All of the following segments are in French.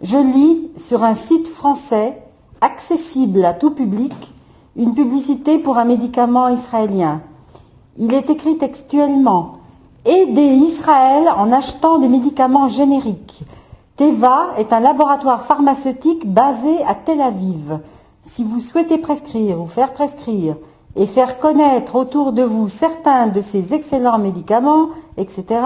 Je lis sur un site français, accessible à tout public, une publicité pour un médicament israélien. Il est écrit textuellement « Aidez Israël en achetant des médicaments génériques ». Teva est un laboratoire pharmaceutique basé à Tel Aviv. Si vous souhaitez prescrire ou faire prescrire et faire connaître autour de vous certains de ces excellents médicaments, etc.,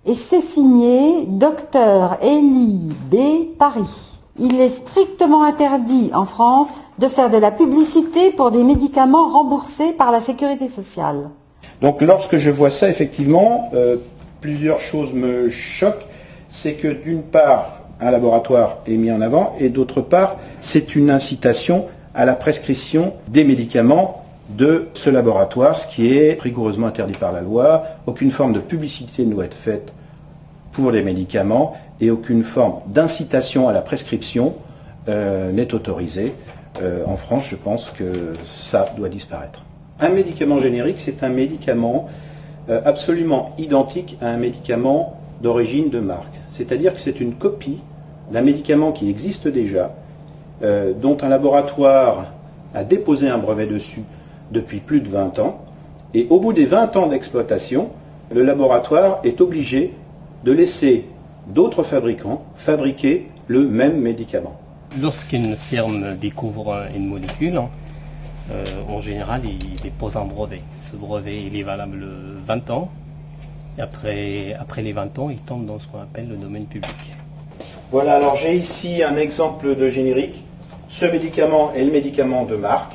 et c'est signé Dr Elie B. Paris. Il est strictement interdit en France de faire de la publicité pour des médicaments remboursés par la Sécurité sociale. Donc lorsque je vois ça, effectivement, plusieurs choses me choquent. C'est que d'une part, un laboratoire est mis en avant et d'autre part, c'est une incitation à la prescription des médicaments de ce laboratoire, ce qui est rigoureusement interdit par la loi. Aucune forme de publicité ne doit être faite pour les médicaments et aucune forme d'incitation à la prescription n'est autorisée. En France, je pense que ça doit disparaître. Un médicament générique, c'est un médicament absolument identique à un médicament d'origine de marque. C'est-à-dire que c'est une copie d'un médicament qui existe déjà, dont un laboratoire a déposé un brevet dessus depuis plus de 20 ans, et au bout des 20 ans d'exploitation, le laboratoire est obligé de laisser d'autres fabricants fabriquer le même médicament. Lorsqu'une firme découvre une molécule, en général, il dépose un brevet. Ce brevet, il est valable 20 ans. Et après les 20 ans, il tombe dans ce qu'on appelle le domaine public. Voilà, alors j'ai ici un exemple de générique. Ce médicament est le médicament de marque.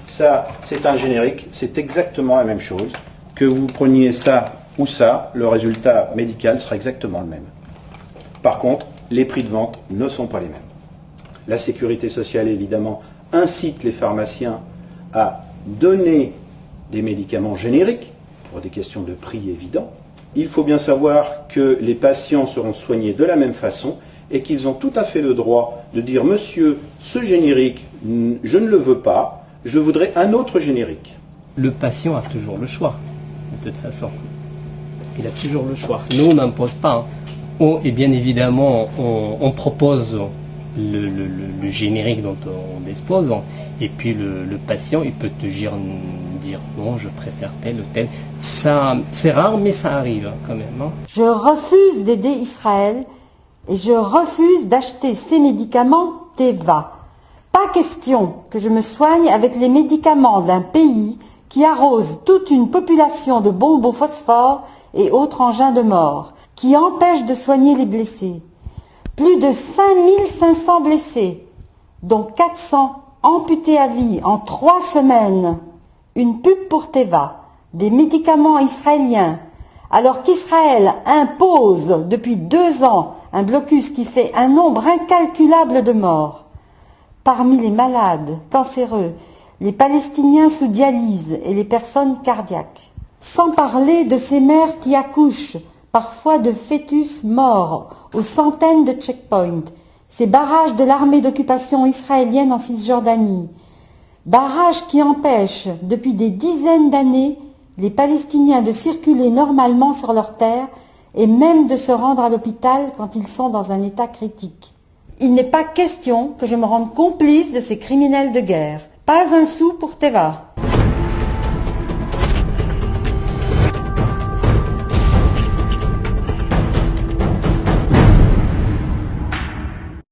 Ça, c'est un générique, c'est exactement la même chose. Que vous preniez ça ou ça, le résultat médical sera exactement le même. Par contre, les prix de vente ne sont pas les mêmes. La sécurité sociale, évidemment, incite les pharmaciens à donner des médicaments génériques, pour des questions de prix évidents. Il faut bien savoir que les patients seront soignés de la même façon et qu'ils ont tout à fait le droit de dire « Monsieur, ce générique, je ne le veux pas, je voudrais un autre générique ». Le patient a toujours le choix, de toute façon. Il a toujours le choix. Nous, on n'impose pas. Et bien évidemment, on propose le générique dont on dispose, et puis le patient, il peut te dire non, je préfère tel ou tel. Ça, c'est rare, mais ça arrive quand même. Je refuse d'aider Israël et je refuse d'acheter ces médicaments Teva. Pas question que je me soigne avec les médicaments d'un pays qui arrose toute une population de bombes au phosphore et autres engins de mort, qui empêche de soigner les blessés. Plus de 5500 blessés, dont 400 amputés à vie en 3 semaines. Une pub pour Teva, des médicaments israéliens, alors qu'Israël impose depuis 2 ans un blocus qui fait un nombre incalculable de morts. Parmi les malades, cancéreux, les Palestiniens sous dialyse et les personnes cardiaques. Sans parler de ces mères qui accouchent, parfois de fœtus morts, aux centaines de checkpoints, ces barrages de l'armée d'occupation israélienne en Cisjordanie, barrages qui empêchent, depuis des dizaines d'années, les Palestiniens de circuler normalement sur leur terre et même de se rendre à l'hôpital quand ils sont dans un état critique. Il n'est pas question que je me rende complice de ces criminels de guerre. Pas un sou pour Teva.